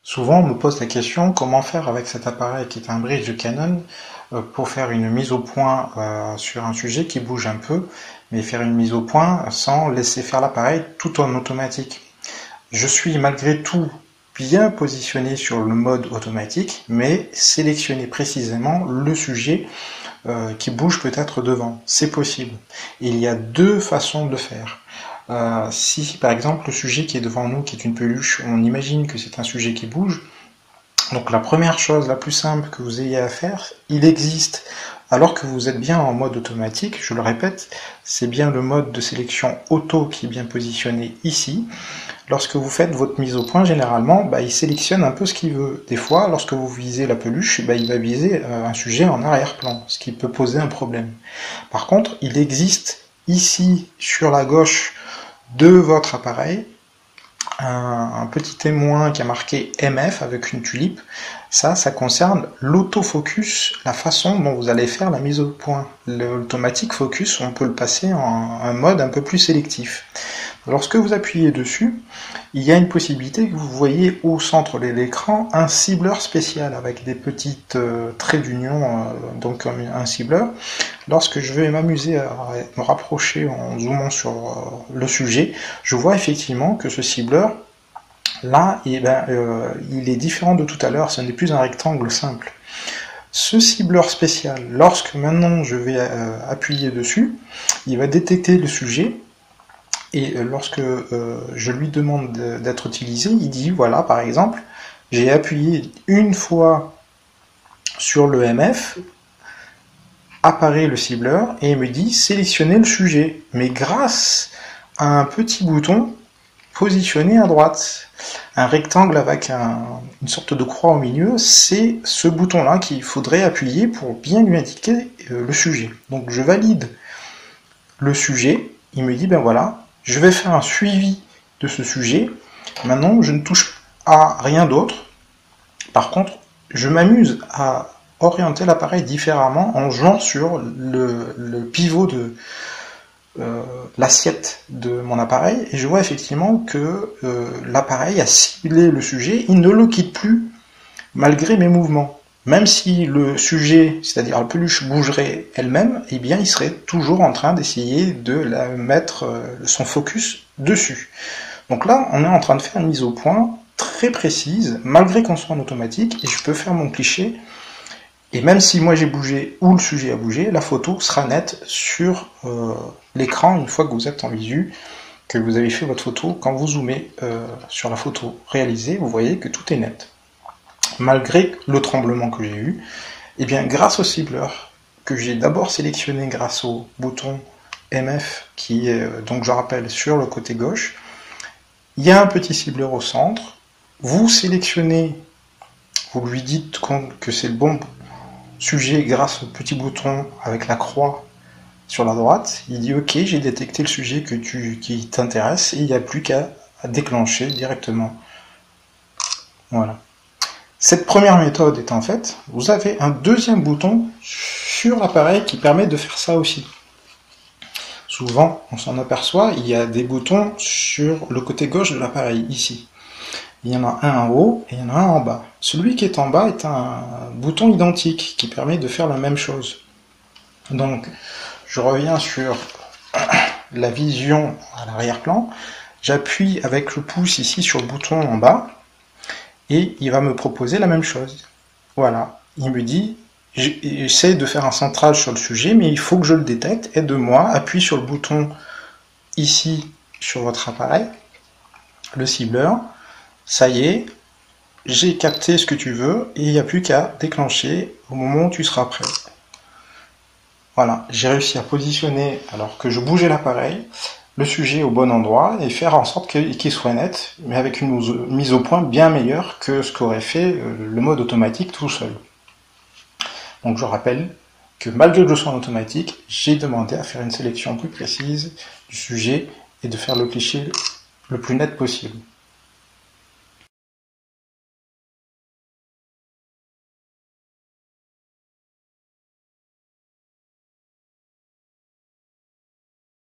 Souvent, on me pose la question comment faire avec cet appareil qui est un bridge de Canon pour faire une mise au point sur un sujet qui bouge un peu, mais faire une mise au point sans laisser faire l'appareil tout en automatique. Je suis malgré tout bien positionné sur le mode automatique, mais sélectionner précisément le sujet qui bouge peut-être devant. C'est possible. Il y a deux façons de le faire. Si par exemple le sujet qui est devant nous, qui est une peluche, on imagine que c'est un sujet qui bouge, donc la première chose la plus simple que vous ayez à faire, il existe, alors que vous êtes bien en mode automatique, je le répète, c'est bien le mode de sélection auto qui est bien positionné ici. Lorsque vous faites votre mise au point, généralement, il sélectionne un peu ce qu'il veut. Des fois, lorsque vous visez la peluche, il va viser un sujet en arrière-plan, ce qui peut poser un problème. Par contre, il existe ici, sur la gauche de votre appareil, un petit témoin qui a marqué MF avec une tulipe. Ça concerne l'autofocus, la façon dont vous allez faire la mise au point. L'automatique focus, on peut le passer en un mode un peu plus sélectif. Lorsque vous appuyez dessus, il y a une possibilité que vous voyez au centre de l'écran un cibleur spécial avec des petites traits d'union, donc un cibleur. Lorsque je vais m'amuser à me rapprocher en zoomant sur le sujet, je vois effectivement que ce cibleur, là, il est différent de tout à l'heure, ce n'est plus un rectangle simple. Ce cibleur spécial, lorsque maintenant je vais appuyer dessus, il va détecter le sujet, et lorsque je lui demande d'être utilisé, il dit, voilà, par exemple, j'ai appuyé une fois sur le MF, apparaît le cibleur, et il me dit, sélectionnez le sujet, mais grâce à un petit bouton positionné à droite. Un rectangle avec une sorte de croix au milieu, c'est ce bouton-là qu'il faudrait appuyer pour bien lui indiquer le sujet. Donc je valide le sujet, il me dit, ben voilà, je vais faire un suivi de ce sujet. Maintenant, je ne touche à rien d'autre. Par contre, je m'amuse à orienter l'appareil différemment en jouant sur le pivot de l'assiette de mon appareil, et je vois effectivement que l'appareil a ciblé le sujet, il ne le quitte plus malgré mes mouvements. Même si le sujet, c'est-à-dire la peluche, bougerait elle-même, eh bien il serait toujours en train d'essayer de la mettre son focus dessus. Donc là, on est en train de faire une mise au point très précise, malgré qu'on soit en automatique, et je peux faire mon cliché. Et même si moi j'ai bougé ou le sujet a bougé, la photo sera nette sur l'écran une fois que vous êtes en visu, que vous avez fait votre photo. Quand vous zoomez sur la photo réalisée, vous voyez que tout est net. Malgré le tremblement que j'ai eu, et bien grâce au cibleur que j'ai d'abord sélectionné grâce au bouton MF qui est, donc je rappelle, sur le côté gauche, il y a un petit cibleur au centre, vous sélectionnez, vous lui dites que c'est le bon sujet grâce au petit bouton avec la croix sur la droite, il dit ok, j'ai détecté le sujet qui t'intéresse et il n'y a plus qu'à déclencher directement. Voilà. Cette première méthode étant faite, vous avez un deuxième bouton sur l'appareil qui permet de faire ça aussi. Souvent, on s'en aperçoit, il y a des boutons sur le côté gauche de l'appareil, ici. Il y en a un en haut et il y en a un en bas. Celui qui est en bas est un bouton identique qui permet de faire la même chose. Donc, je reviens sur la vision à l'arrière-plan. J'appuie avec le pouce ici sur le bouton en bas et il va me proposer la même chose. Voilà, il me dit, j'essaie de faire un centrage sur le sujet, mais il faut que je le détecte. Aide-moi, appuie sur le bouton ici sur votre appareil, le cibleur. Ça y est, j'ai capté ce que tu veux et il n'y a plus qu'à déclencher au moment où tu seras prêt. Voilà, j'ai réussi à positionner, alors que je bougeais l'appareil, le sujet au bon endroit et faire en sorte qu'il soit net, mais avec une mise au point bien meilleure que ce qu'aurait fait le mode automatique tout seul. Donc je rappelle que malgré que je sois en automatique, j'ai demandé à faire une sélection plus précise du sujet et de faire le cliché le plus net possible.